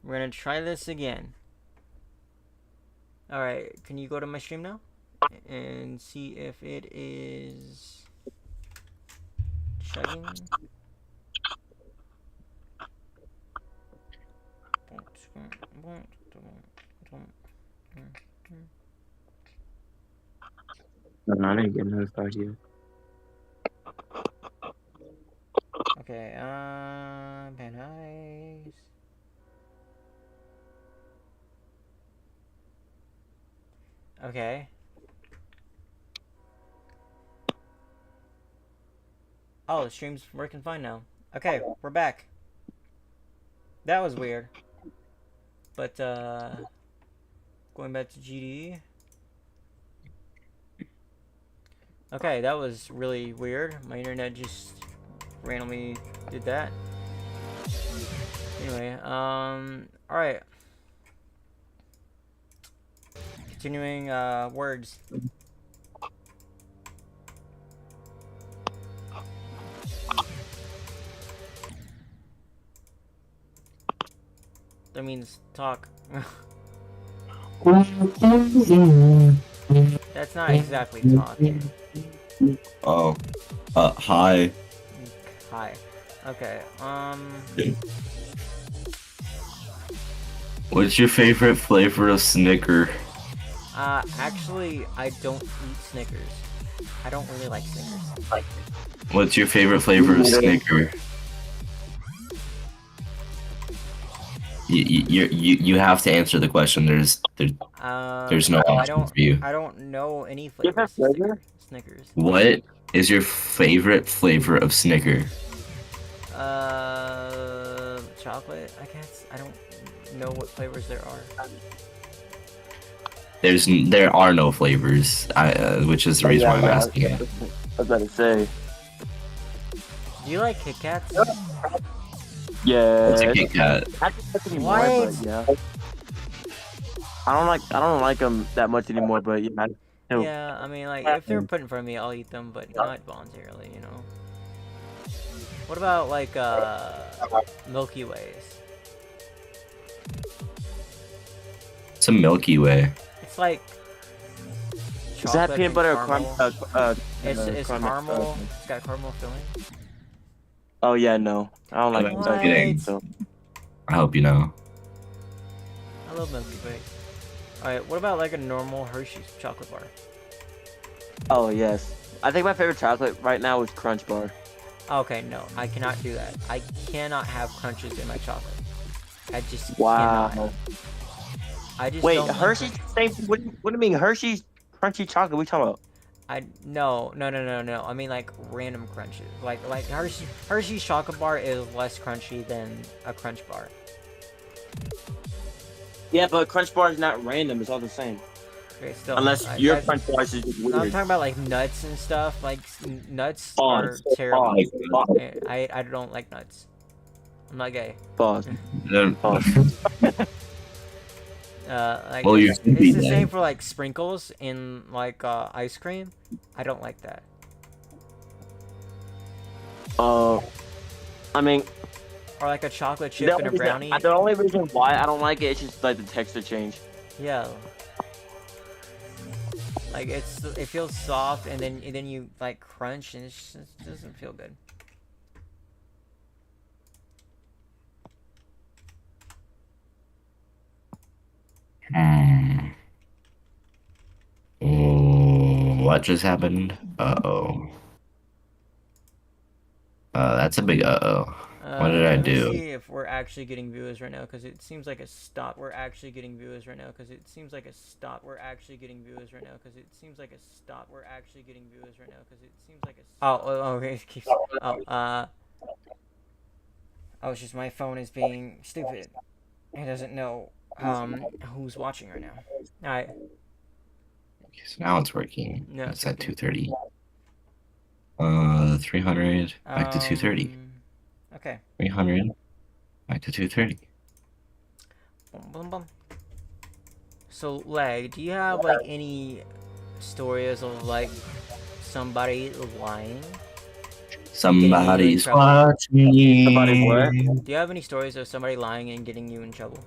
We're gonna try this again. Alright, can you go to my stream now? And see if it is chugging. No, I didn't get notified yet. Okay, Panda Eyes. Okay. Oh, the stream's working fine now. Okay, we're back. That was weird. But, going back to GD. Okay, that was really weird. My internet just randomly did that. Anyway, alright. Continuing, words. That means talk. That's not exactly talking. Oh. Hi. Hi. Okay, What's your favorite flavor of Snicker? actually, I don't eat Snickers. I don't really like Snickers. What's your favorite flavor of Snicker? You have to answer the question. There's no option for you. I don't know any flavors of Snickers. What is your favorite flavor of Snicker? Chocolate, I guess. I don't know what flavors there are. There are no flavors, which is the reason why I'm asking it. I was about to say. Do you like Kit Kats? Yeah. It's a Kit Kat. What? Yeah. I don't like them that much anymore, but yeah. Yeah, I mean, like, if they're put in front of me, I'll eat them, but not voluntarily, you know? What about, like, Milky Ways? It's a Milky Way. It's like... Is that peanut butter or caramel? It's caramel, caramel. It's got caramel filling. Oh yeah, no. I don't like What? that. So. I hope you know. I love Milky Way. Alright, what about like a normal Hershey's chocolate bar? Oh yes. I think my favorite chocolate right now is Crunch Bar. Okay, no, I cannot do that. I cannot have crunches in my chocolate. I just Wow. cannot. I just Wait, don't Hershey's same. What do you mean Hershey's crunchy chocolate? What are you talking about? No. I mean like random crunches. Like Hershey's chocolate bar is less crunchy than a Crunch Bar. Yeah, but Crunch Bar is not random. It's all the same. Okay, still. Unless your Crunch Bar is just weird. I'm talking about like nuts and stuff. Like nuts Pause. are terrible. Pause. I don't like nuts. I'm not gay. Pause. Pause. Like Well, it's you're the same for like sprinkles in like ice cream. I don't like that. I mean, Or like a chocolate chip in a brownie. The only reason why I don't like it is just like the texture change. Yeah. Like it feels soft and then you like crunch and it doesn't feel good. What just happened? Uh-oh. That's a big uh-oh. What did I do? Let me see if we're actually getting viewers right now, because it seems like a stop. We're actually getting viewers right now, because it seems like a stop. We're actually getting viewers right now, because it seems like a stop. We're actually getting viewers right now, because it seems like a stop. Oh, okay. It keeps. Oh, it's just my phone is being stupid. It doesn't know who's watching right now. All right. Okay, so now it's working. No, it's at 2:30. 300 back to 2:30. Okay. 300 back to 2:30. Boom, boom, boom. So, Lag, do you have like any stories of like somebody lying? Somebody's trouble? watching. Somebody what? Do you have any stories of somebody lying and getting you in trouble?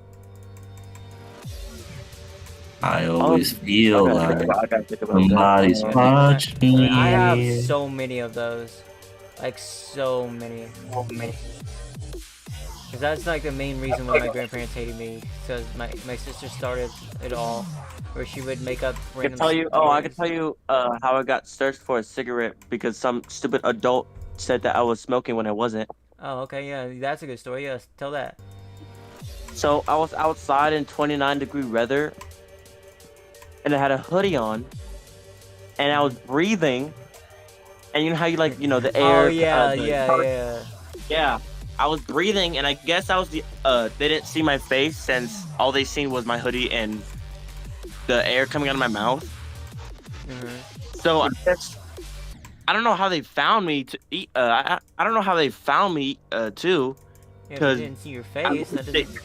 I always I feel gotta think like about, I gotta think about somebody's that. watching. I have so many of those. Like, so many. Because that's like the main reason why my grandparents hated me. Because my sister started it all. Where she would make up I can random tell you. Oh, I can stories. tell you how I got searched for a cigarette because some stupid adult said that I was smoking when I wasn't. Oh, okay, yeah, that's a good story. Yes, tell that. So I was outside in 29-degree weather, and I had a hoodie on, and I was breathing. And you know how you like, the Oh, air. yeah, yeah. Yeah, I was breathing, and I guess I was the. They didn't see my face since all they seen was my hoodie and the air coming out of my mouth. So I guess I don't know how they found me to eat. I don't know how they found me too. Yeah, if you Because didn't see your face, that doesn't.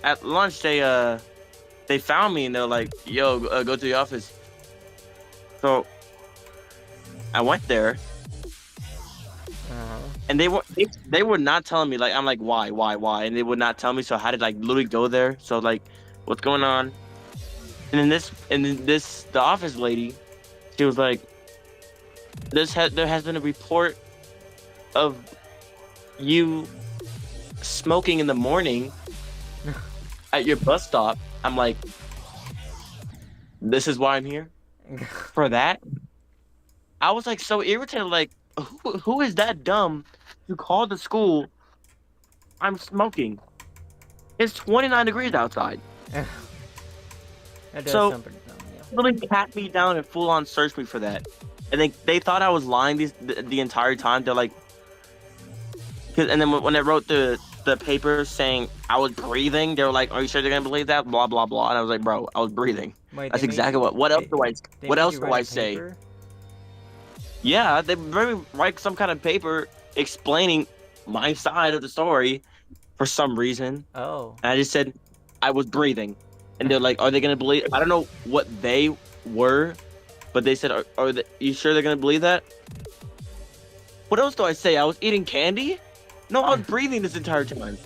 at lunch they found me and they're like, "Yo, go to the office." So I went there, and they were not telling me. Like, I'm like, why, and they would not tell me. So I had to like literally go there. So like, what's going on? And then the office lady, she was like, there has been a report of you smoking in the morning at your bus stop. I'm like, this is why I'm here for that. I was like so irritated. Like, who is that dumb to call the school? I'm smoking. It's 29 degrees outside. That does So sound pretty dumb, yeah. literally pat me down and full on search me for that. And they thought I was lying the entire time. They're like, and then when I wrote the paper saying I was breathing, they were like, "Are you sure they're gonna believe that?" Blah blah blah. And I was like, "Bro, I was breathing." Wait, That's they made exactly you, what else they, do I they what made else you do write I a say? paper? Yeah, they made me write some kind of paper explaining my side of the story for some reason. Oh. And I just said I was breathing, and they're like, "Are they gonna believe?" I don't know what they were, but they said, "Are you sure they're gonna believe that?" What else do I say? I was eating candy? No, I was breathing this entire time.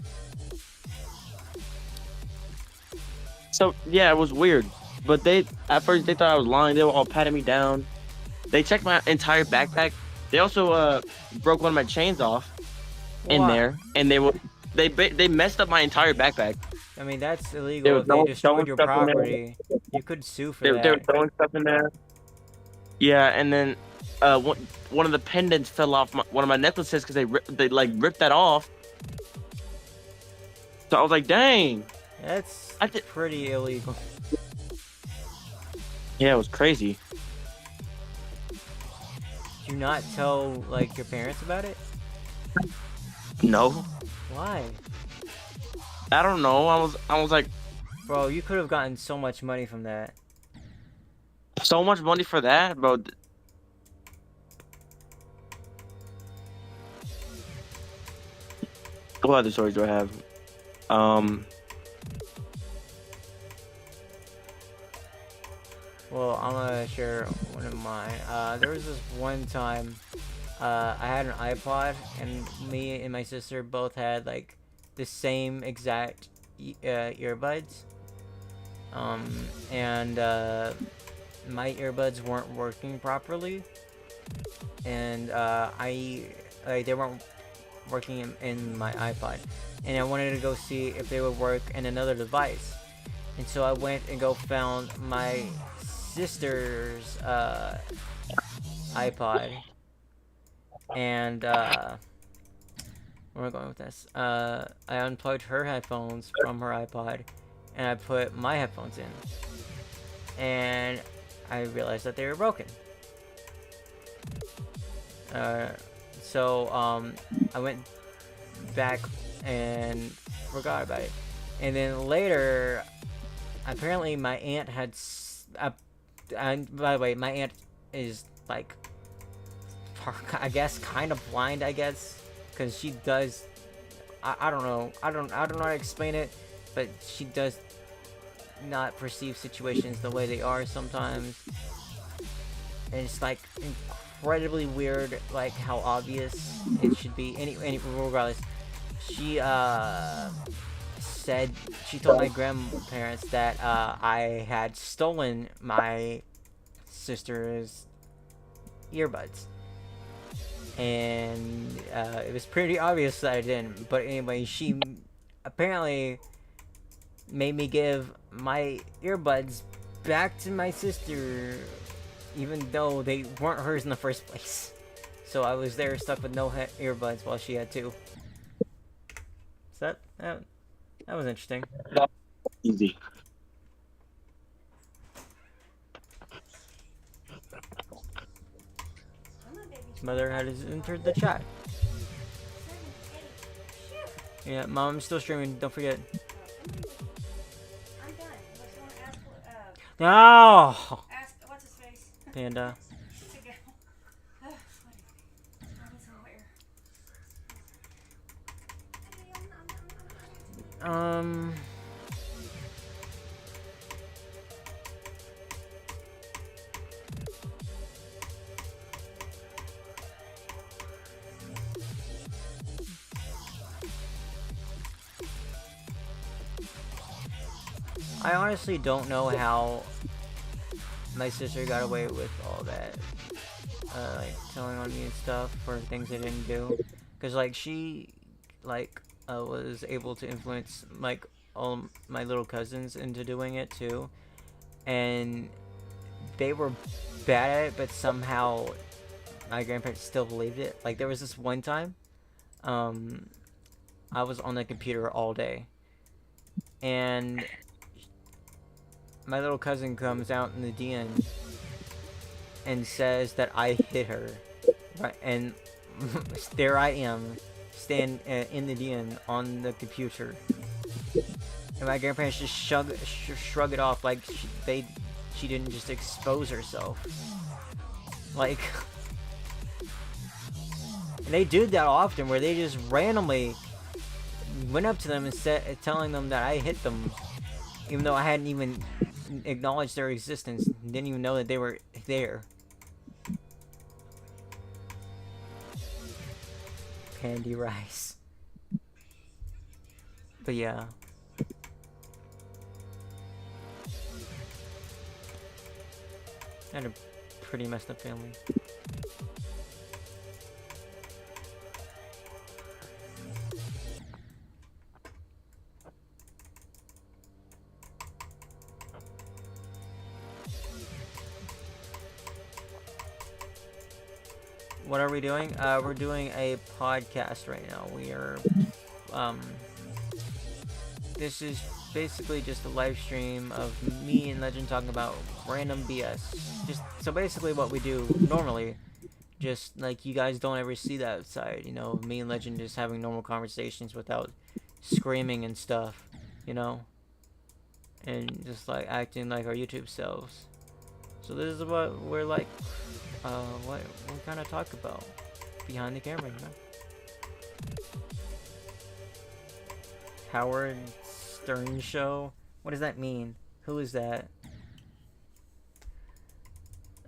So yeah, it was weird. But at first they thought I was lying. They were all patting me down. They checked my entire backpack. They also broke one of my chains off in there, and they messed up my entire backpack. I mean, that's They illegal were if they throwing destroyed your stuff in there. property. You could sue for They were that. throwing stuff in there. Yeah, and then one of the pendants fell off one of my necklaces because they like ripped that off. So I was like, dang. That's pretty illegal. Yeah, it was crazy. Did you not tell, like, your parents about it? No, Why? I don't know. I was like, Bro, you could have gotten so much money from that. so much money for that, bro. What other stories do I have? Well, I'm gonna share one of mine. There was this one time, I had an iPod, and me and my sister both had, like, the same exact earbuds. And my earbuds weren't working properly, and they weren't working in my iPod, and I wanted to go see if they would work in another device. And so I went and found my sister's iPod, and where am I going with this? I unplugged her headphones from her iPod, and I put my headphones in, and I realized that they were broken. So I went back and forgot about it, and then later, apparently my aunt had. And by the way, my aunt is, like, I guess kind of blind. I guess because she does. I don't know. I don't know how to explain it, but she does not perceive situations the way they are sometimes. And it's like incredibly weird, like how obvious it should be. Regardless, she said she told my grandparents that I had stolen my sister's earbuds, and it was pretty obvious that I didn't. But anyway, she apparently made me give my earbuds back to my sister, even though they weren't hers in the first place. So I was there stuck with no earbuds while she had two. So that was interesting. Easy. Mother has entered the chat. Yeah, Mom's still streaming. Don't forget. I'm done. Let's go and ask, No. ask what's his face Panda. to go. I need some water. I honestly don't know how my sister got away with all that, like telling on me and stuff for things I didn't do, cause like she, like, was able to influence like all my little cousins into doing it too, and they were bad at it, but somehow my grandparents still believed it. Like there was this one time, I was on the computer all day, and my little cousin comes out in the DN and says that I hit her, right? And there I am, stand in the DN on the computer, and my grandparents just shrug it off like she didn't just expose herself. Like, and they do that often, where they just randomly went up to them and said, telling them that I hit them, even though I hadn't even acknowledged their existence, didn't even know that they were there. Pandy rice. But yeah. I had a pretty messed up family. What are we doing? We're doing a podcast right now. We are, this is basically just a live stream of me and Legend talking about random BS. Just, so basically what we do normally, just like you guys don't ever see that outside, you know, me and Legend just having normal conversations without screaming and stuff, you know, and just like acting like our YouTube selves. So this is what we're like, what we kind of talk about behind the camera, you know. Howard Stern Show? What does that mean? Who is that?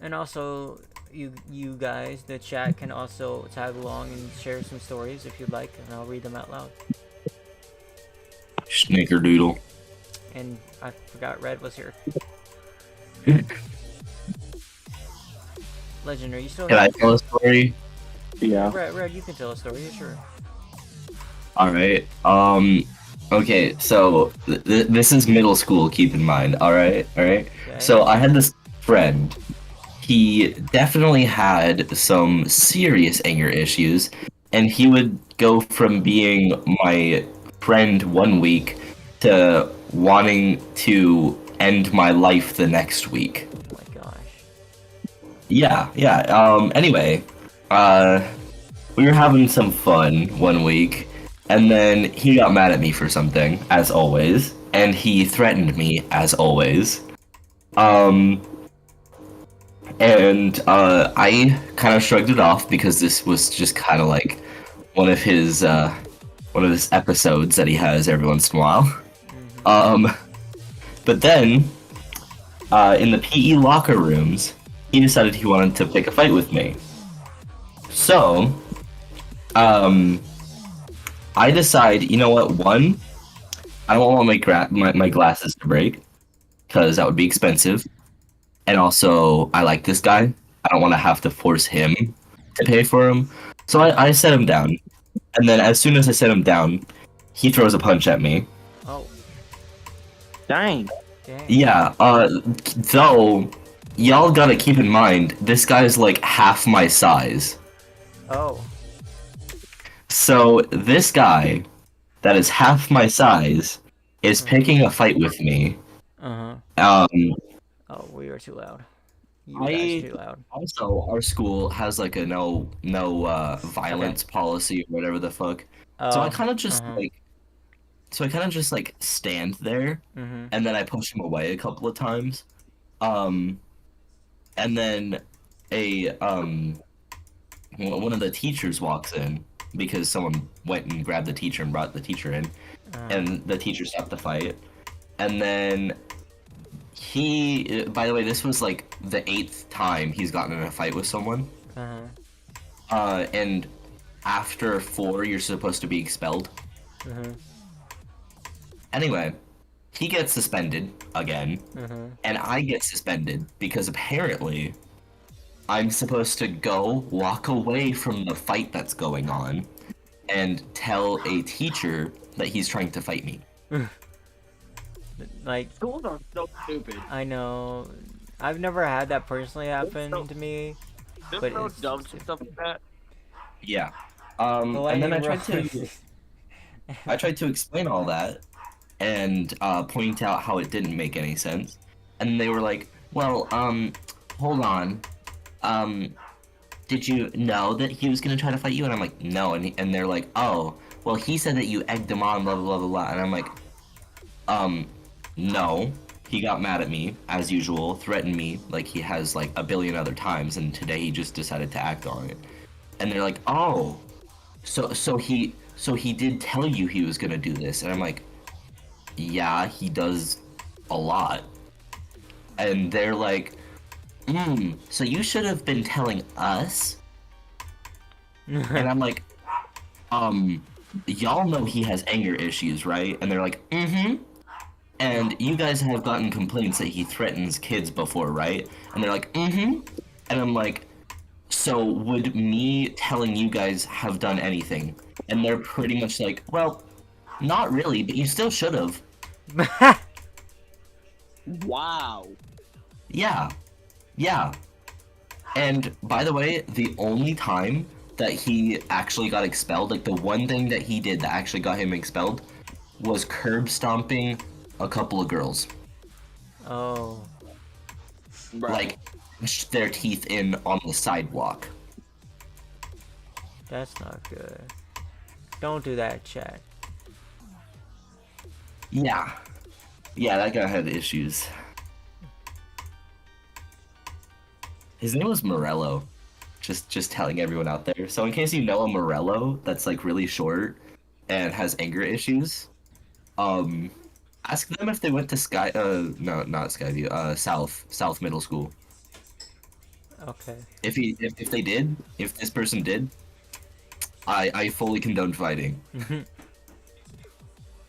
And also, you guys, the chat can also tag along and share some stories if you'd like, and I'll read them out loud. Snickerdoodle. And I forgot Red was here. Legend, are you still Can here? I tell a story? Yeah. Red, you can tell a story, yeah, sure. Alright. Okay, so this is middle school, keep in mind. Alright? Okay. So I had this friend. He definitely had some serious anger issues, and he would go from being my friend one week to wanting to end my life the next week. Oh my gosh. Yeah. Anyway, we were having some fun one week, and then he got mad at me for something, as always, and he threatened me, as always. And I kind of shrugged it off because this was just kind of like one of his episodes that he has every once in a while. But then, in the PE locker rooms, he decided he wanted to pick a fight with me. So, um, I decide, you know what? One, I don't want my glasses to break because that would be expensive. And also, I like this guy. I don't want to have to force him to pay for him. So I set him down. And then as soon as I set him down, he throws a punch at me. Oh, Dang. dang. Yeah, though, y'all gotta keep in mind, this guy's like half my size. Oh. So this guy that is half my size is picking a fight with me. Uh-huh. Um, Oh, we are too loud. You I- guys too loud. Also, our school has like a no violence policy or whatever the fuck. So I kind of just like stand there, Mm-hmm. and then I push him away a couple of times. And then one of the teachers walks in because someone went and grabbed the teacher and brought the teacher in, and the teacher stopped the fight. And then by the way, this was like the 8th time he's gotten in a fight with someone. And after 4, you're supposed to be expelled. Anyway, he gets suspended again, and I get suspended because apparently I'm supposed to go walk away from the fight that's going on and tell a teacher that he's trying to fight me. Like, Schools are so stupid. I know. I've never had that personally happen so- to me. They're But so it's dumb just- and stuff like that. Yeah. The And then I lightning tried to explain all that and point out how it didn't make any sense. And they were like, well, hold on. Did you know that he was gonna try to fight you? And I'm like, no. And they're like, oh, well, he said that you egged him on, blah, blah, blah, blah, blah. And I'm like, no. He got mad at me, as usual, threatened me like he has like a billion other times, and today he just decided to act on it. And they're like, oh, so he did tell you he was gonna do this. And I'm like, yeah, he does a lot. And they're like, so you should have been telling us. And I'm like, y'all know he has anger issues, right? And they're like, and you guys have gotten complaints that he threatens kids before, right? And they're like, and I'm like, so would me telling you guys have done anything? And they're pretty much like, well, not really, but you still should have. Wow. Yeah. And by the way, the only time that he actually got expelled, like the one thing that he did that actually got him expelled, was curb stomping a couple of girls. Oh. Right. Like, pushed their teeth in on the sidewalk. That's not good. Don't do that, chat. Yeah, that guy had issues. His name was Morello. Just telling everyone out there. So in case you know a Morello that's like really short and has anger issues, ask them if they went to no, not Skyview, South Middle School. Okay. If they did, if this person did, I fully condone fighting.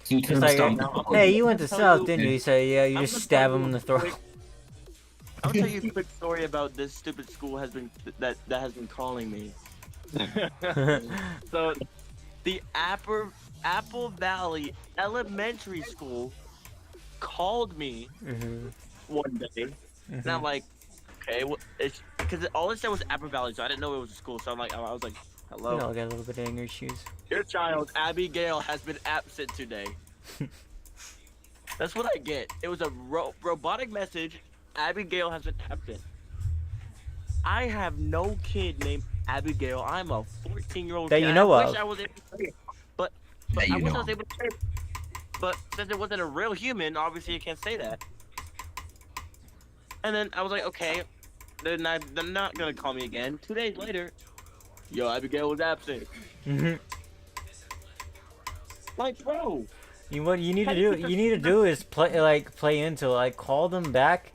He It's curb like, stomped. hey, you went to Tell South, you- didn't you? You say, yeah, you I'm just gonna stab tell him you in the a throat. quick- I'll tell you a quick story about this stupid school that has been calling me. So, the Apple Valley Elementary School called me one day, and I'm like, okay, well, it's because all it said was Apple Valley, so I didn't know it was a school. So I was like, hello, You know, I got a little bit of anger issues. your child Abigail has been absent today. That's what I get. It was a robotic message. Abigail has been absent. I have no kid named Abigail. I'm a 14-year-old That kid. you know I of. wish I was able to say it. But That you I wish I know was able to say it. But since it wasn't a real human, obviously you can't say that. And then I was like, okay, they're not gonna call me again. 2 days later, yo, Abigail was absent. Like, bro. What you need to do is play into it. Like, call them back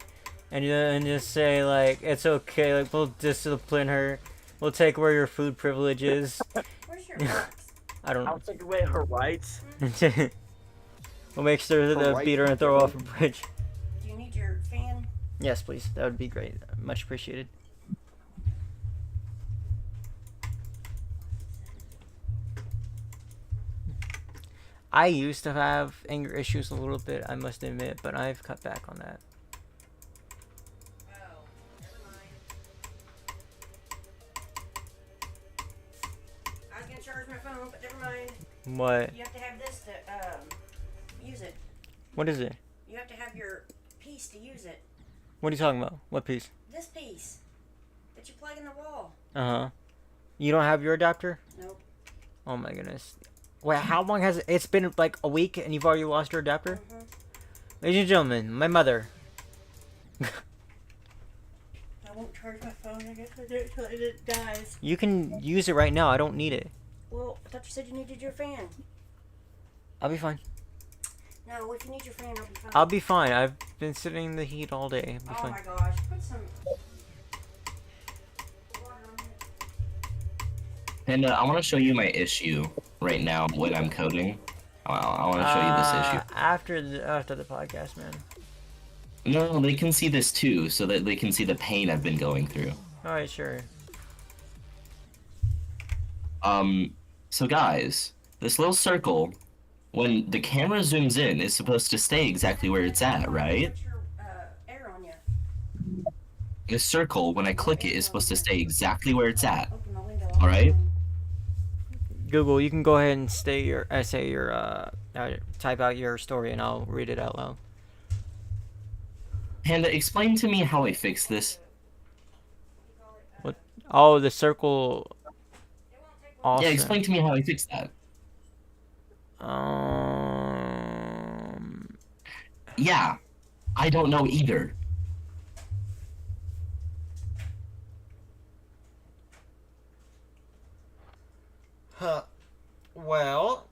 and just say like, it's okay, like, we'll discipline her, We'll take away your food privileges. Where's your box? I don't I'll take away her rights. know. We'll make sure Her the right beat her and to throw her vote. off a bridge. Do you need your fan? Yes, please. That would be great. Much appreciated. I used to have anger issues a little bit, I must admit, but I've cut back on that. Oh, never mind. I was gonna charge my phone, but never mind. What? You have to have this to use it. What is it? You have to have your piece to use it. What are you talking about? What piece? This piece that you plug in the wall. Uh-huh. You don't have your adapter? Nope. Oh my goodness. Wait, how long has it? It's been like a week and you've already lost your adapter? Mhm. Ladies and gentlemen, my mother. I won't charge my phone. I guess until it dies. You can use it right now. I don't need it. Well, I thought you said you needed your fan. I'll be fine. No, if you need your fan, I'll be fine. I'll be fine. I've been sitting in the heat all day. I'll be Oh fine. my gosh, put some water on it. And I want to show you my issue right now when I'm coding. I want to show you this issue. After the podcast, man. No, they can see this too, so that they can see the pain I've been going through. Alright, sure. So guys, this little circle, when the camera zooms in, is supposed to stay exactly where it's at, right? Put your air on you. This circle, when I click it, is supposed to stay exactly where it's at. Open my window. All right. Google, you can go ahead and type out your story and I'll read it out loud. Panda, explain to me how I fix this. What? Oh, the circle. Awesome. Yeah, explain to me how I fix that. Yeah, I don't know either. Huh. Well.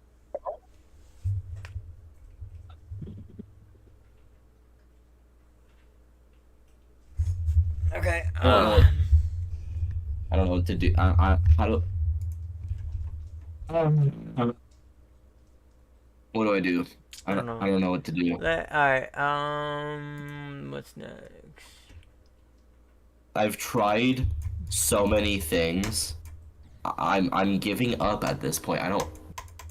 Okay. I don't know what to do. How do? What do I do? I don't know. don't know what to do. Alright. What's next? I've tried so many things. I'm giving up at this point. I don't.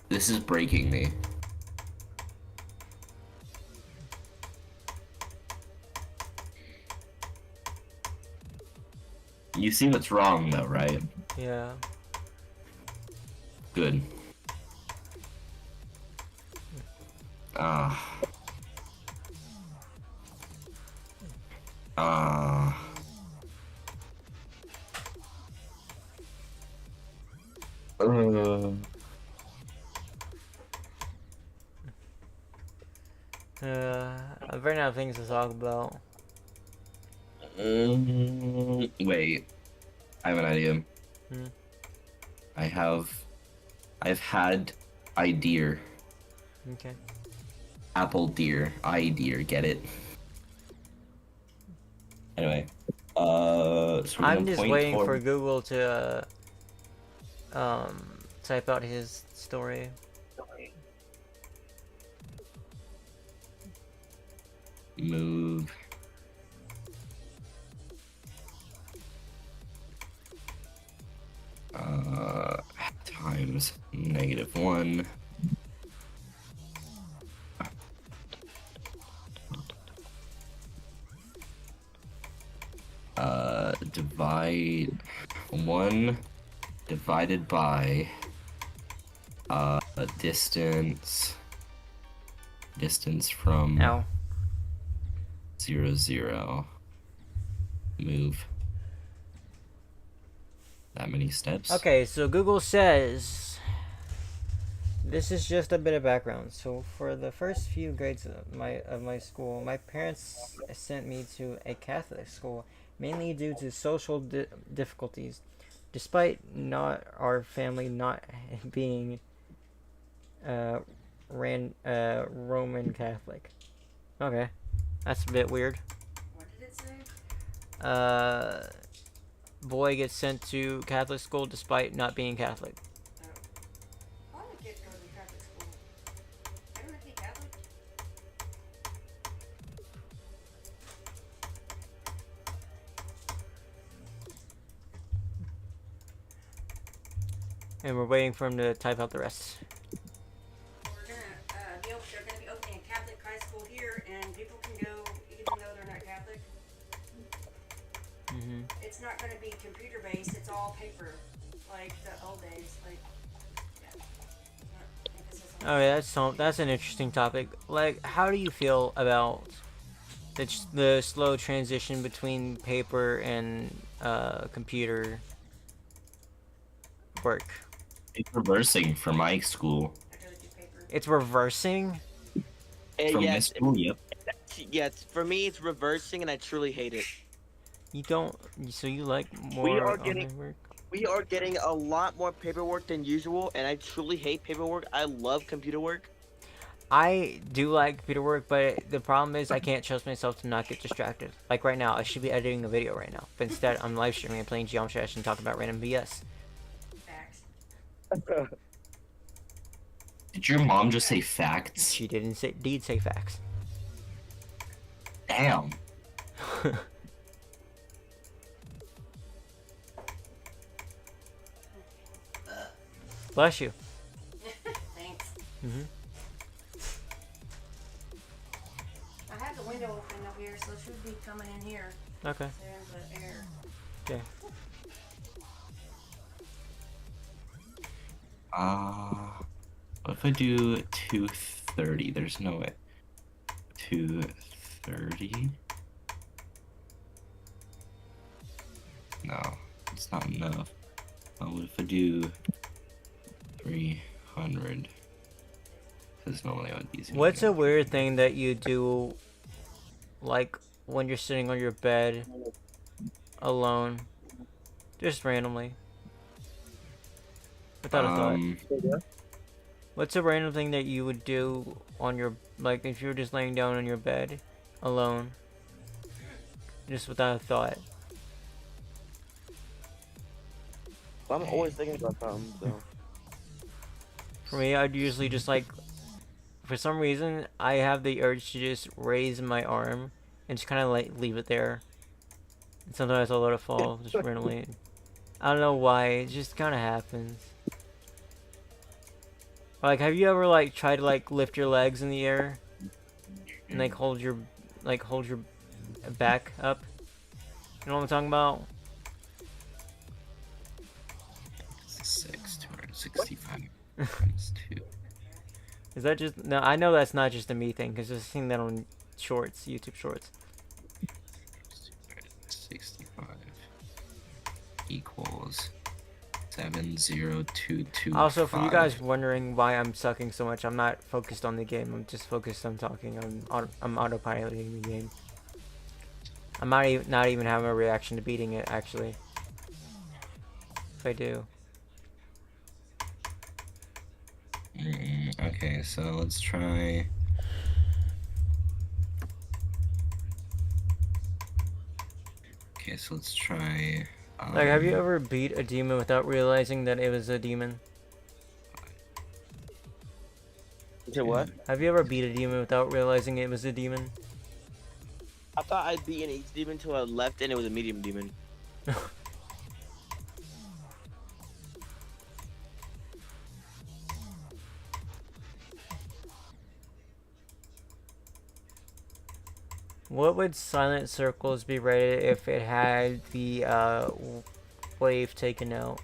This is breaking me. You see what's wrong though, right? Yeah. Good. Ah. I've run out of things to talk about. Wait. I have an idea. Hmm. I've had idea. Okay. Apple deer. Idea, get it? Anyway. So we're I'm gonna just point waiting for toward- Google to type out his story. Move. Times -1. Divide 1 divided by a distance from Ow. 0, 0. Move that many steps. Okay, so Google says this is just a bit of background. So for the first few grades of my school, my parents sent me to a Catholic school, mainly due to social difficulties, despite not our family not being Roman Catholic. Okay, that's a bit weird. What did it say? boy gets sent to Catholic school despite not being Catholic. All the kids go to Catholic school. Everyone be Catholic? And we're waiting for him to type out the rest. They're gonna be opening a Catholic high school here, and people can go even though they're not Catholic. Mm-hmm. It's not gonna be computer based. It's all paper, like the old days. Like, yeah. Oh yeah, that's an interesting topic. Like, how do you feel about the slow transition between paper and computer work? It's reversing for my school. I'd rather do paper. It's reversing. From my Yes, school, yep. yes. For me, it's reversing, and I truly hate it. You don't. So you like more We are online getting- work? We are getting a lot more paperwork than usual, and I truly hate paperwork. I love computer work. I do like computer work, but the problem is I can't trust myself to not get distracted. Like right now, I should be editing a video right now, but instead I'm live streaming and playing Geometry Dash and talking about random BS. Facts. Did your mom just say facts? She did say facts. Damn. Bless you. Thanks. Mhm. I have the window open over here, so it should be coming in here. Okay. There's the air. Okay. What if I do 230? There's no way. 230? No, it's not enough. What if I do 300? Because normally I would use. What's a weird thing that you do, like when you're sitting on your bed alone, just randomly, without a thought? What's a random thing that you would do on your, like if you were just laying down on your bed alone, just without a thought? I'm always thinking about something. So. For me, I'd usually just like, for some reason, I have the urge to just raise my arm and just kind of like leave it there. And sometimes I'll let it fall just randomly. I don't know why, it just kind of happens. Like, have you ever like tried to like lift your legs in the air and like hold your back up? You know what I'm talking about? 265 times 2. Is that just no? I know that's not just a me thing because I've seen that on shorts, YouTube shorts. 65 equals 70225. Also, for you guys wondering why I'm sucking so much, I'm not focused on the game. I'm just focused on talking. I'm autopiloting the game. I might not even have a reaction to beating it actually. If I do. Okay, so let's try. Okay, so let's try. Like, have you ever beat a demon without realizing that it was a demon? You said what? Have you ever beat a demon without realizing it was a demon? I thought I'd be an H demon until I left, and it was a medium demon. What would Silent Circles be rated if it had the wave taken out?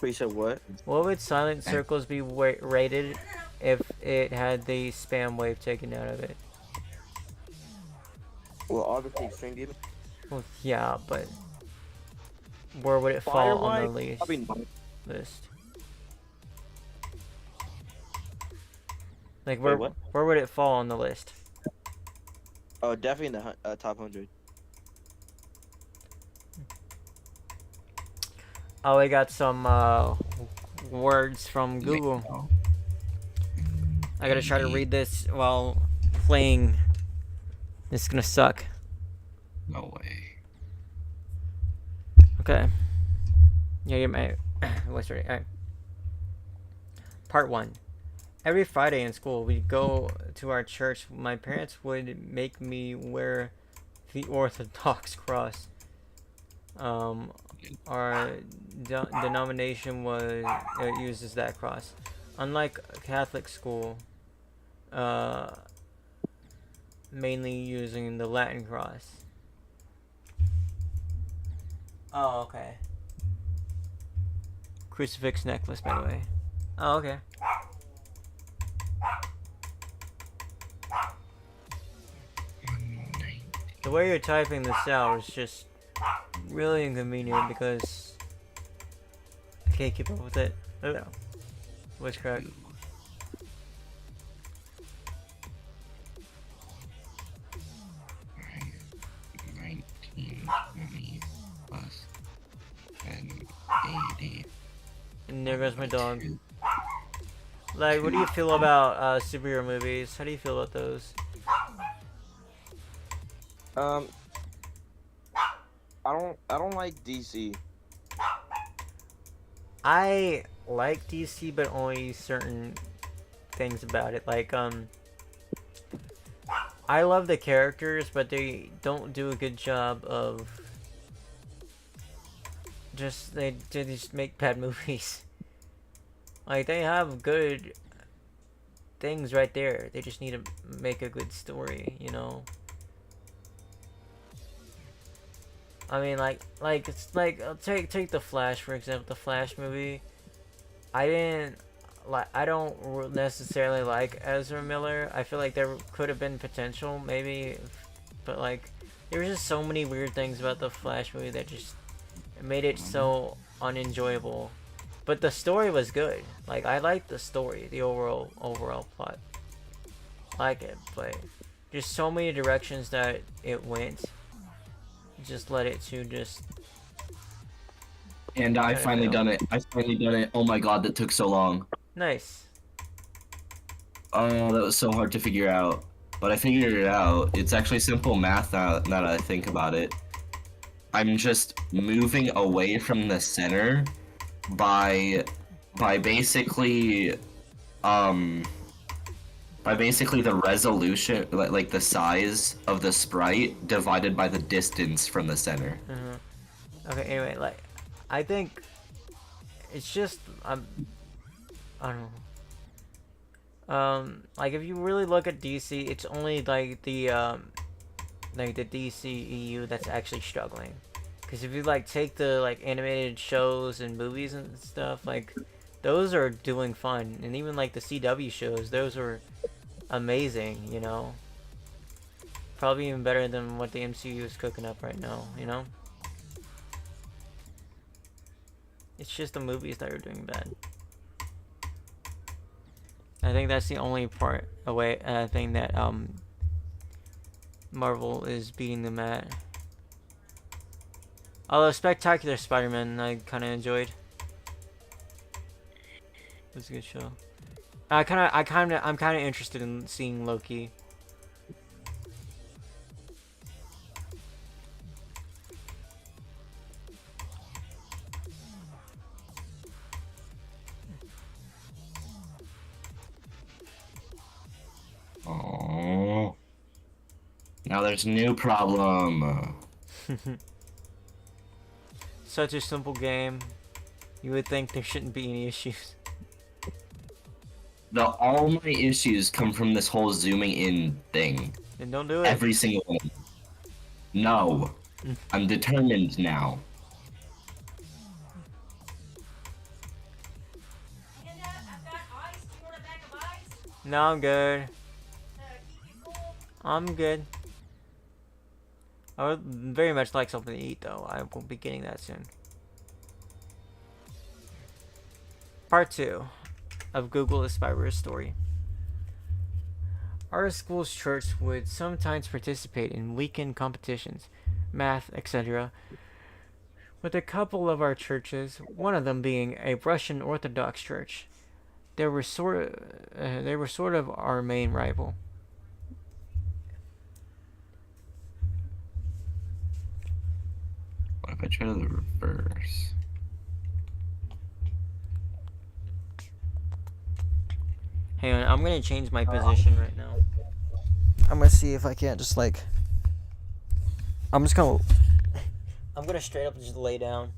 Wait, you said what? What would Silent Circles be rated if it had the spam wave taken out of it? Well, obviously extreme demon. Well, yeah, but where would it fall on the Probably not. list? Like Wait, what? where would it fall on the list? Oh, definitely in the top 100. Oh, I got some words from Google. I gotta try to read this while playing It's gonna suck. No way. Okay. Yeah, you're my voice ready. Alright. Part 1. Every Friday in school, we'd go to our church. My parents would make me wear the Orthodox cross. Our denomination uses that cross. Unlike Catholic school, mainly using the Latin cross. Oh, okay. Crucifix necklace, by the way. Oh, okay. The way you're typing this out is just really inconvenient because I can't keep up with it. I don't know. What's correct? Right. 19, 20 plus 10, 80. And there goes my dog. Like, what do you feel about superhero movies? How do you feel about those? I don't like DC. I like DC, but only certain things about it. Like, I love the characters, but they don't do a good job of they just make bad movies. Like, they have good things right there. They just need to make a good story, you know? I mean, it's like take the Flash for example. The Flash movie, I don't necessarily like Ezra Miller. I feel like there could have been potential, maybe, but like there were just so many weird things about the Flash movie that just made it so unenjoyable. But the story was good. Like, I liked the story, the overall plot. I like it, but just so many directions that it went. Just led it to just. And I finally done it. Oh my god, that took so long. Nice. Oh, that was so hard to figure out. But I figured it out. It's actually simple math now that I think about it. I'm just moving away from the center by basically the resolution, like the size of the sprite divided by the distance from the center. Okay, anyway, like, I think it's just, I don't know. Like, if you really look at DC, it's only, like the DCEU that's actually struggling. Because if you, like, take the, like, animated shows and movies and stuff, like, those are doing fun. And even, like, the CW shows, those are amazing, you know? Probably even better than what the MCU is cooking up right now, you know? It's just the movies that are doing bad. I think that's the only thing that Marvel is beating them at. Although Spectacular Spider-Man I kind of enjoyed. It was a good show. I'm kind of interested in seeing Loki. Oh. Now there's a new problem. Such a simple game. You would think there shouldn't be any issues. All my issues come from this whole zooming in thing. Then don't do it. Every single one. No. I'm determined now. Panda, I've got ice. Do you want a bag of ice? No, I'm good. Keep you cool. I'm good. I would very much like something to eat, though. I will be getting that soon. Part 2 of Google the Spyro's story. Our school's church would sometimes participate in weekend competitions, math, etc., with a couple of our churches, one of them being a Russian Orthodox church. They were sort of our main rival. I try the reverse. Hang on, I'm gonna change my position right now. I'm gonna see if I can't just like. I'm gonna straight up just lay down.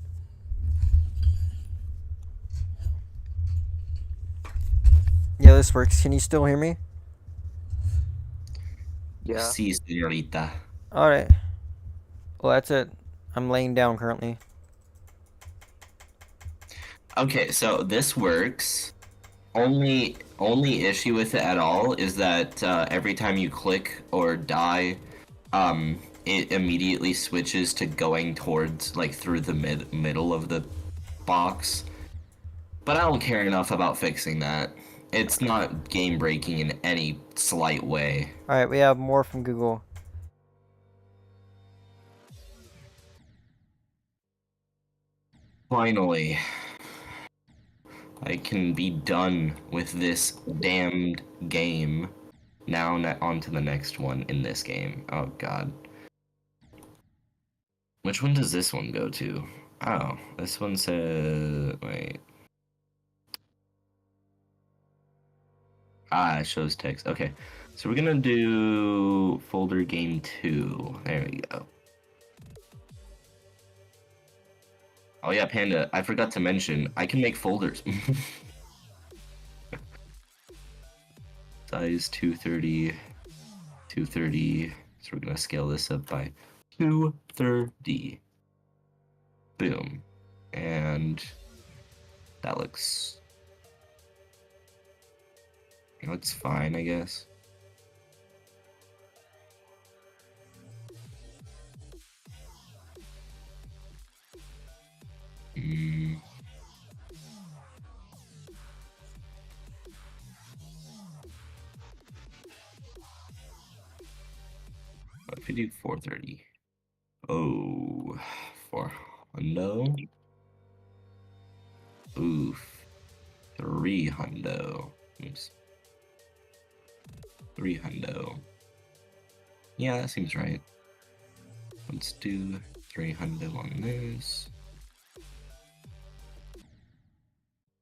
Yeah, this works. Can you still hear me? Yeah. Si, señorita. Alright. Well, that's it. I'm laying down currently. Okay, so this works. Only issue with it at all is that every time you click or die, it immediately switches to going towards like through the middle of the box. But I don't care enough about fixing that. It's not game breaking in any slight way. Alright, we have more from Google. Finally, I can be done with this damned game. Now on to the next one in this game. Oh god. Which one does this one go to? Oh, this one says... Wait. Ah, it shows text. Okay. So we're gonna do folder game 2. There we go. Oh yeah, Panda, I forgot to mention, I can make folders. Size 230, 230. So we're gonna scale this up by 230. Boom. And that looks fine, I guess. Mm. What if we do 430? Oh, 400. Oof. 300. Oops. 300. Yeah, that seems right. Let's do 300 on this.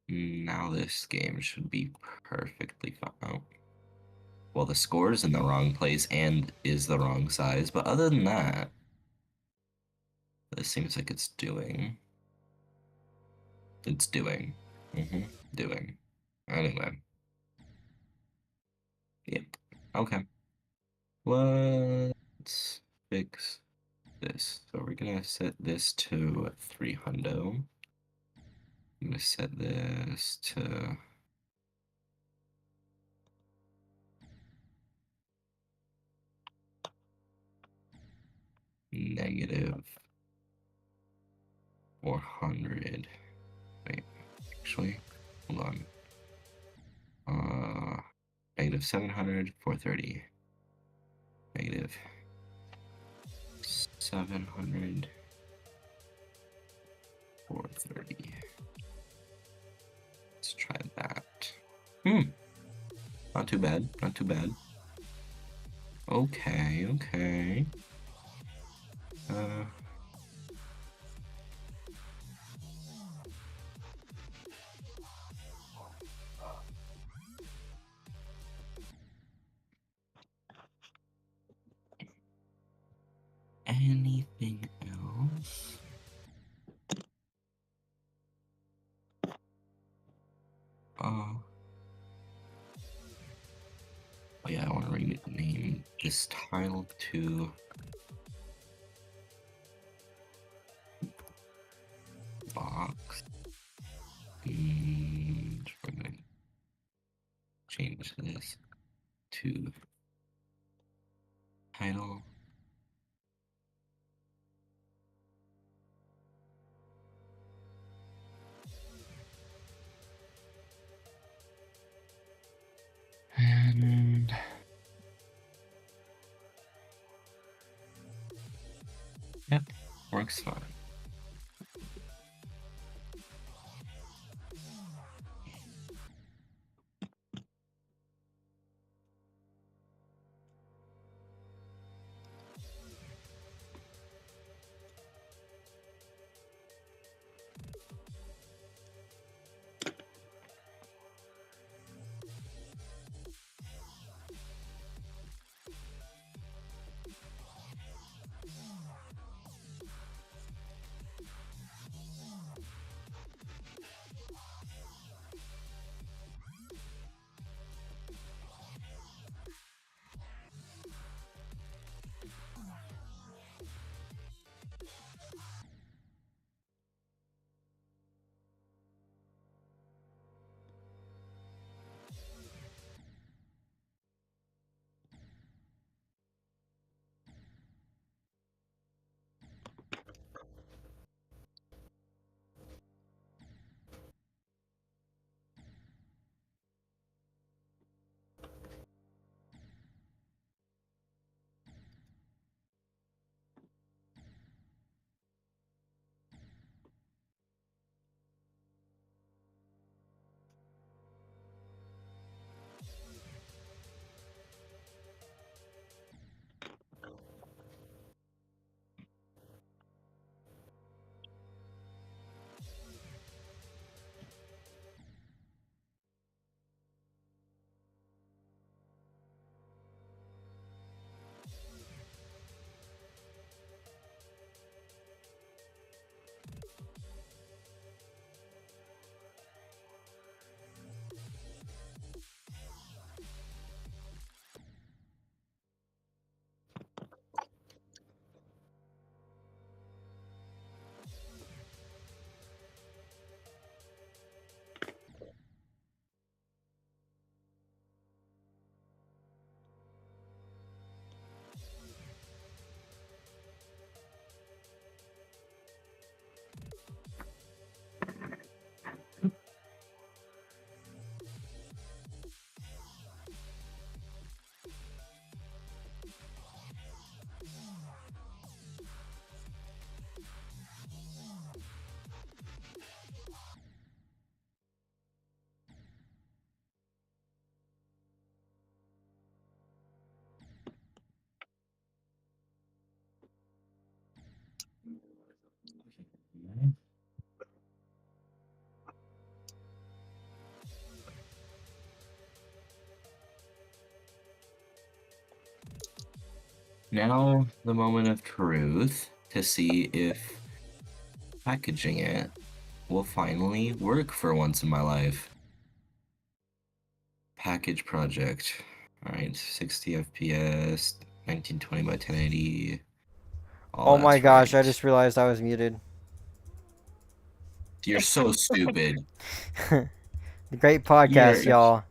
Now this game should be perfectly fine. Oh. Well, the score's in the wrong place and is the wrong size, but other than that, this seems like it's doing. It's doing. Doing. Anyway. Yep. Okay. Let's fix this. So we're gonna set this to 300. I'm gonna set this to negative 400. Wait, actually, hold on. Negative 700, 430. Negative 700, 430. Let's try that. Not too bad, not too bad. Okay, okay. Anything else? Oh yeah, I want to rename this tile to box. And we're gonna change this to title. And yep, works fine. now the moment of truth to see if packaging it will finally work for once in my life. Package project. Alright, 60 FPS, 1920 by 1080. Oh my That's gosh, I right. just realized I was muted. You're so stupid. Great podcast, You're y'all.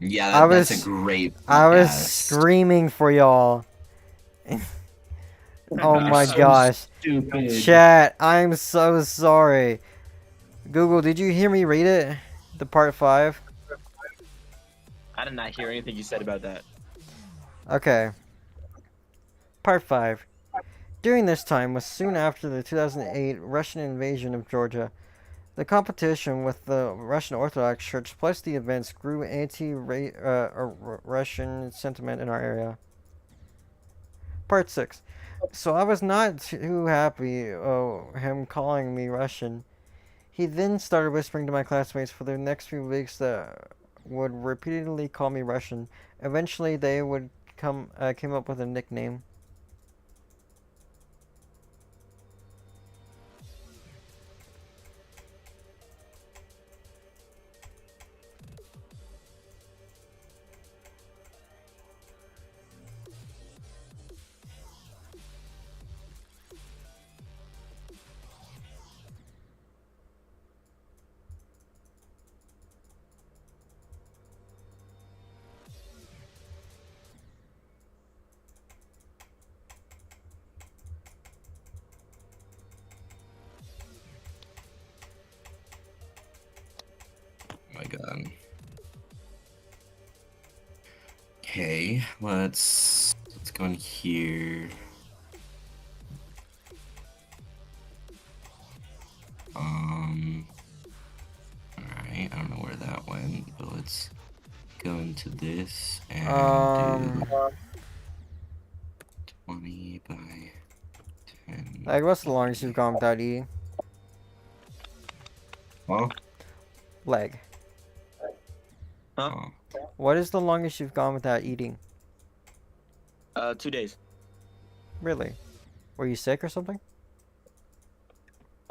yeah, I that's a was great I was podcast. screaming for y'all. Oh You're my so gosh. stupid. Chat, I'm so sorry. Google, did you hear me read it? The part 5? I did not hear anything you said about that. Okay. Part 5. During this time was soon after the 2008 Russian invasion of Georgia. The competition with the Russian Orthodox Church plus the events grew anti-Russian sentiment in our area. Part 6. So I was not too happy him calling me Russian. He then started whispering to my classmates for the next few weeks that would repeatedly call me Russian. Eventually, they would came up with a nickname. Oh my god. Okay, let's go in here. Alright, I don't know where that went, but let's go into this and do 20 by 10. Like, what's the longest you've gone without eating? Huh? Leg. Huh? Oh. What is the longest you've gone without eating? 2 days. Really? Were you sick or something?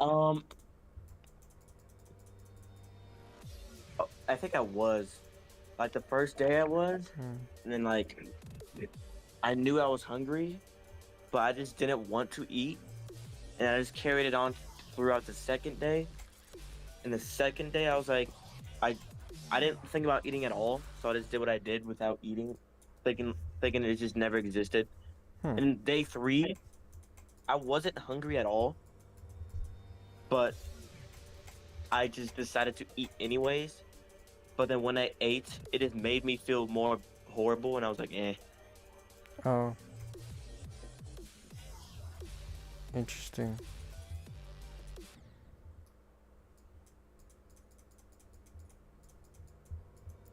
I think I was. Like the first day I was, and then like I knew I was hungry, but I just didn't want to eat, and I just carried it on throughout the second day. And the second day I was like, I didn't think about eating at all, so I just did what I did without eating, thinking it just never existed. And day 3, I wasn't hungry at all, but I just decided to eat anyways. But then when I ate, it just made me feel more horrible, and I was like, eh. Oh. Interesting.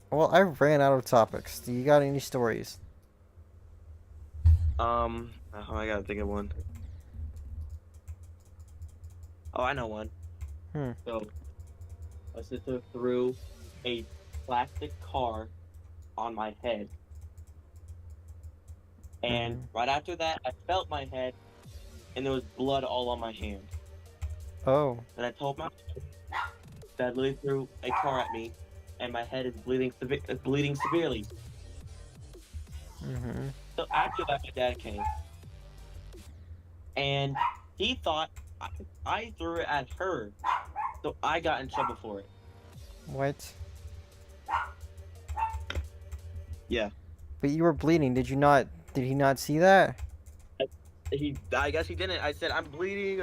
Well, I ran out of topics. Do you got any stories? Oh, I gotta think of one. Oh, I know one. So, my sister threw a plastic car on my head. And right after that, I felt my head, and there was blood all on my hand. Oh. And I told my dad literally threw a car at me, and my head is bleeding severely. So after that, my dad came, and he thought I threw it at her, so I got in trouble for it. What? Yeah. But you were bleeding. Did he not see that? I guess he didn't. I said, I'm bleeding,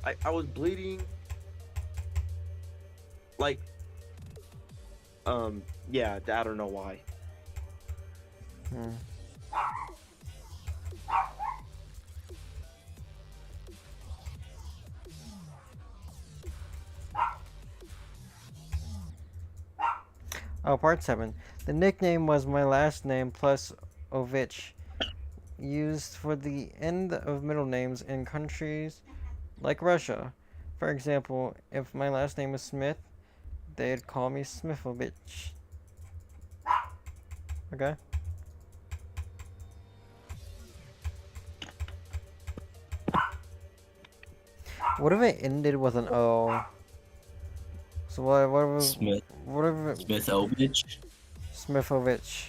I was bleeding. Like, yeah, I don't know why. Oh, part 7. The nickname was my last name plus Ovich, used for the end of middle names in countries like Russia. For example, if my last name was Smith, they'd call me Smithovich. Okay. What if it ended with an O? So what was Smith whatever Smithovich, Smithovich?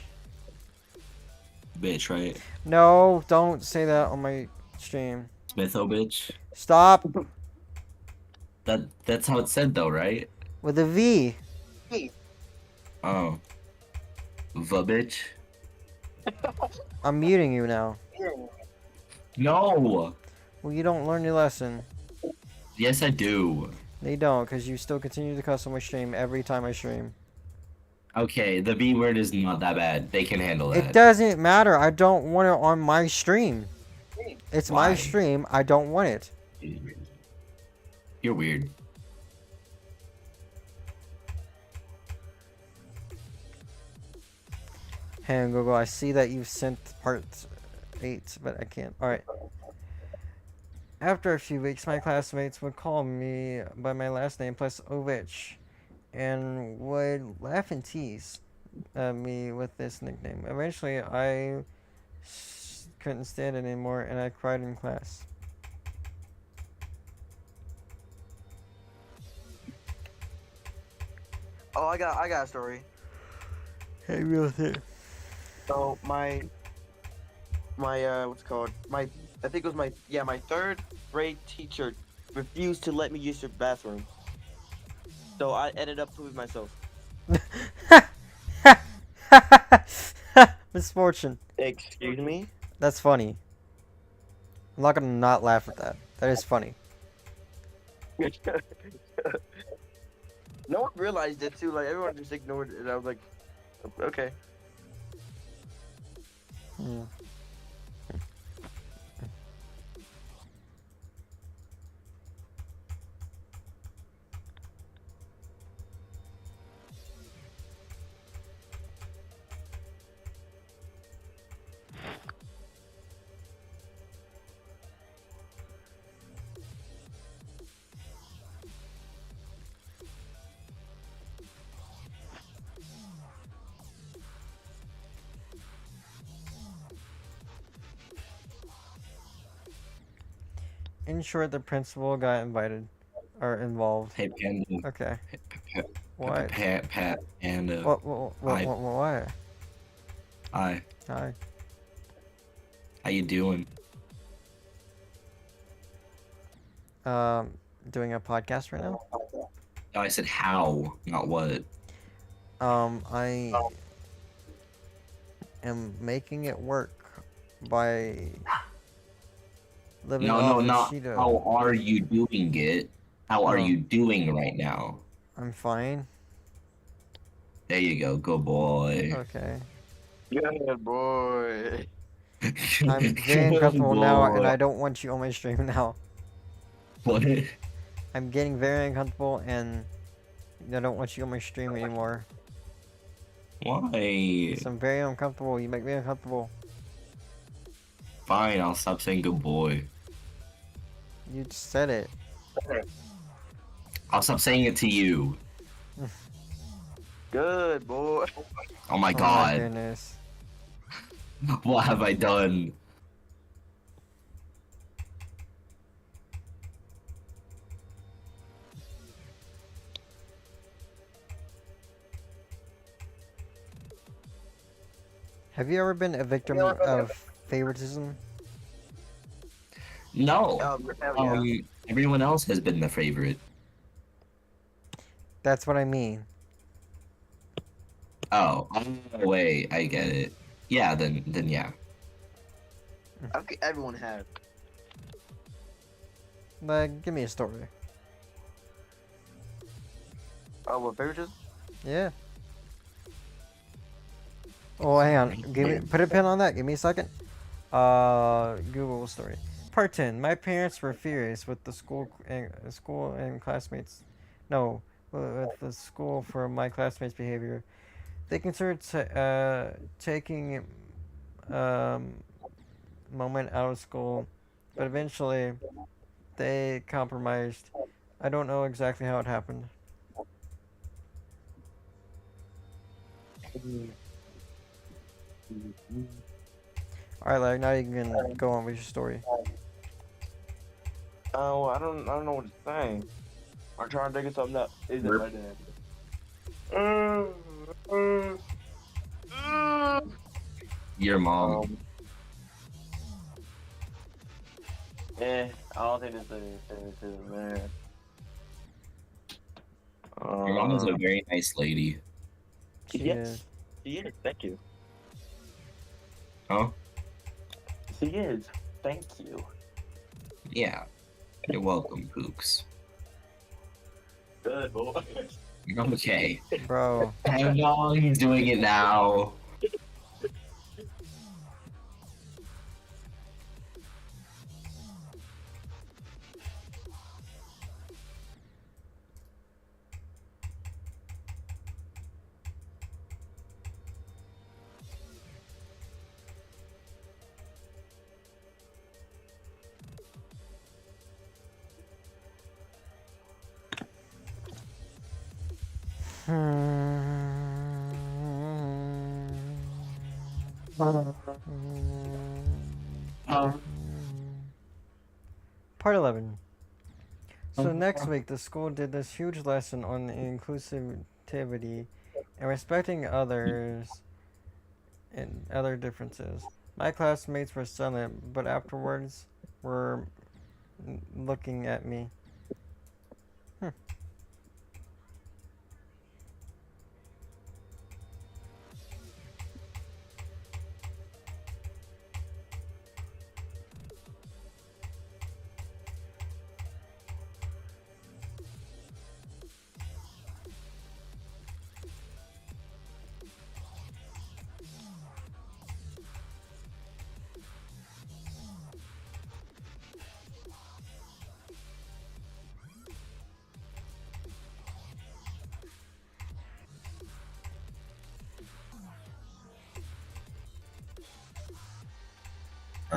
bitch, right? No, don't say that on my stream. Smithovich. Stop That's how it's said though, right? with a V. Oh, bitch. I'm muting you now. No. Well, you don't learn your lesson. Yes, I do. They don't, because you still continue to cuss on my stream every time I stream. Okay, the B word is not that bad. They can handle It that. doesn't matter. I don't want it on my stream. It's my Why? stream. I don't want it. You're weird. Hey, Google, I see that you've sent part 8, but I can't. Alright. After a few weeks, my classmates would call me by my last name plus Ovich and would laugh and tease me with this nickname. Eventually, I couldn't stand it anymore and I cried in class. Oh, I got a story. Hey, real thing. So my what's it called? I think it was my third grade teacher refused to let me use her bathroom. So I ended up pooping myself. Misfortune. Excuse me? That's funny. I'm not gonna not laugh at that. That is funny. No one realized it too. Like everyone just ignored it, and I was like, okay. Hmm. In short, the principal got invited. Or involved. Hey, Panda. Okay. Pat, What? Pat, Panda. What? Hi. Hi. How you doing? Doing a podcast right now? No, I said how, not what. I am making it work by living No, off of not Cheeto. how are you doing it? How are Oh. you doing right now? I'm fine. There you go, good boy. Okay. Good boy. I'm very uncomfortable now, and I don't want you on my stream now. What? I'm getting very uncomfortable, and I don't want you on my stream anymore. Why? So I'm very uncomfortable. You make me uncomfortable. Fine, I'll stop saying good boy. You just said it. I'll stop saying it to you. Good boy. Oh my Oh my god. goodness. What have I done? Have you ever been a victim of favoritism? No. Hell yeah. Everyone else has been the favorite. That's what I mean. Oh, wait, I get it. Yeah, then yeah. Okay, everyone had. Like, give me a story. Oh, what favoritism? Yeah. Oh, hang on. Put a pin on that. Give me a second. Google story. Part 10. My parents were furious with the school and classmates. No, with the school for my classmates' behavior. They considered taking moment out of school, but eventually they compromised. I don't know exactly how it happened. Alright, Larry, now you can go on with your story. Oh, I don't know what to say. I'm trying to think of something that isn't Burp. my dad. Mm, mm, mm. Your mom. Um, I don't think there's anything there. Your mom is a Uh, very nice lady. She is. yes, she is. Thank you. Huh? She is. Thank you. Yeah. You're welcome, Pooks. Good boy. Okay. Bro. I know he's doing it now. Part 11. So next week, the school did this huge lesson on inclusivity and respecting others and other differences. My classmates were silent, but afterwards were looking at me.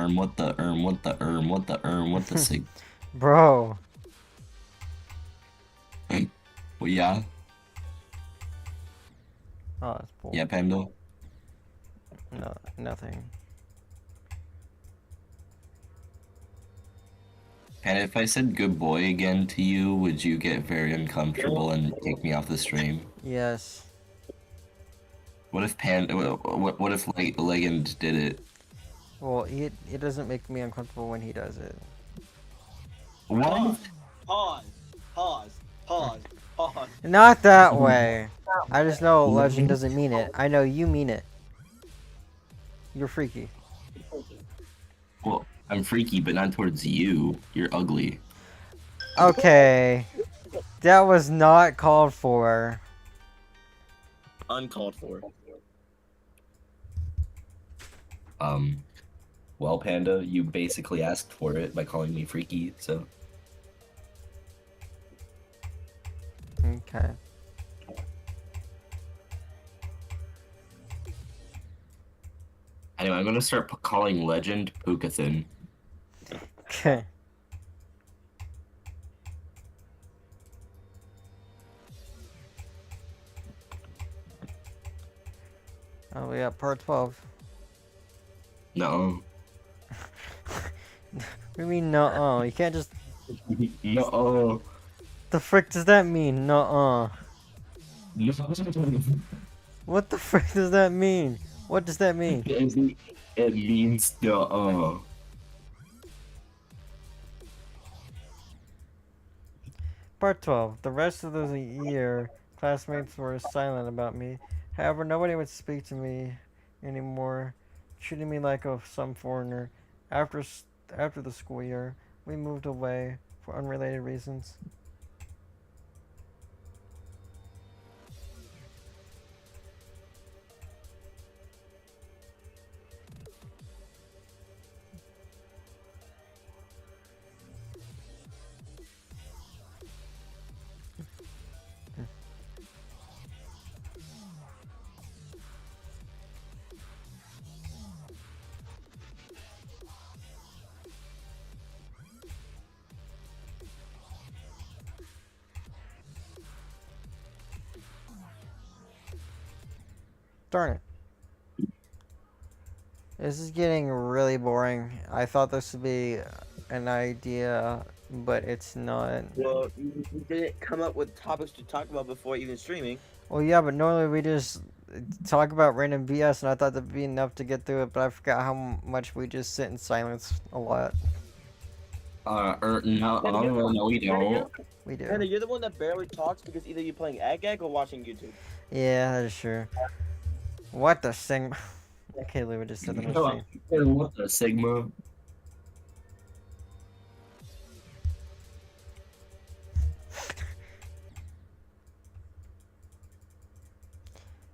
What the what the what the what the sig. Bro. Well, yeah. Oh, that's bull. Yeah, Panda. No, nothing. And if I said good boy again to you, would you get very uncomfortable and take me off the stream? Yes. What if what if Legend did it? Well, it doesn't make me uncomfortable when he does it. What? Pause. Pause. Pause. Pause. Not that way. I just know Legend doesn't mean it. I know you mean it. You're freaky. Well, I'm freaky, but not towards you. You're ugly. Okay. That was not called for. Uncalled for. Well, Panda, you basically asked for it by calling me freaky, so. Okay. Anyway, I'm gonna start calling Legend Pukathin. Okay. Oh, we got part 12. No. What do you mean, nuh-uh? You can't just... No. The frick does that mean, nuh-uh? What the frick does that mean? What does that mean? It means no. Part 12. The rest of the year, classmates were silent about me. However, nobody would speak to me anymore, treating me like some foreigner. After the school year, we moved away for unrelated reasons. Darn it. This is getting really boring. I thought this would be an idea but it's not. Well, you didn't come up with topics to talk about before even streaming. Well, yeah, but normally we just talk about random BS, and I thought that'd be enough to get through it, but I forgot how much we just sit in silence a lot. No, Panda, no, we Panda, don't. We do. Panda, you're the one that barely talks because either you're playing Ag or watching YouTube. Yeah, that's true. What the Sigma? Okay, Lou just said the most thing. What the Sigma?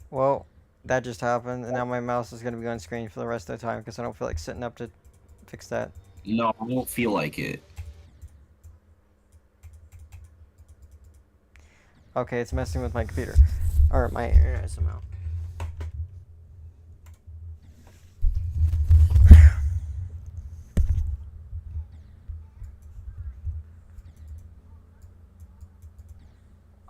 Well, that just happened, and now my mouse is gonna be on screen for the rest of the time because I don't feel like sitting up to fix that. No, I don't feel like it. Okay, it's messing with my computer. Or my internet somehow.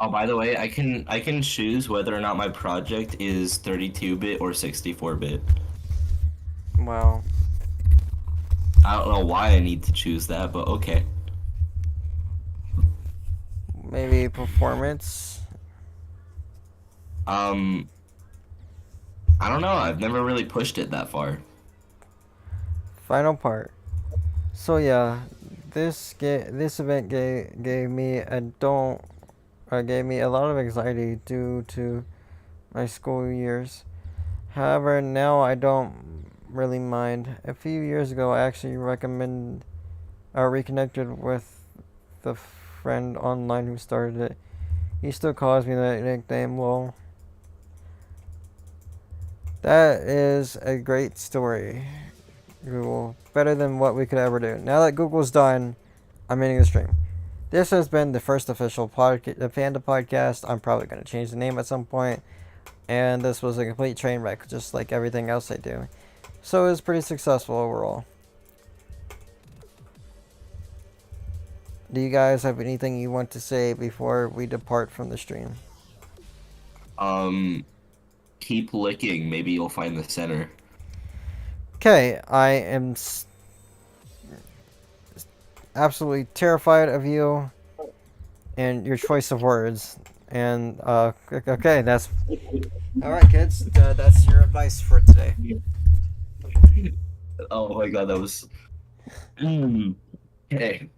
Oh, by the way, I can choose whether or not my project is 32-bit or 64-bit. Wow. I don't know why I need to choose that, but okay. Maybe performance. I don't know. I've never really pushed it that far. Final part. So yeah, this event gave me gave me a lot of anxiety due to my school years. However, now I don't really mind. A few years ago, I actually reconnected with the friend online who started it. He still calls me that nickname. Well, that is a great story, Google. Better than what we could ever do. Now that Google's done, I'm ending the stream. This has been the first official the Panda podcast. I'm probably going to change the name at some point. And this was a complete train wreck, just like everything else I do. So it was pretty successful overall. Do you guys have anything you want to say before we depart from the stream? Keep licking. Maybe you'll find the center. Okay, I am absolutely terrified of you and your choice of words. And, okay, that's... Alright, kids, that's your advice for today. Oh my god, that was. Okay.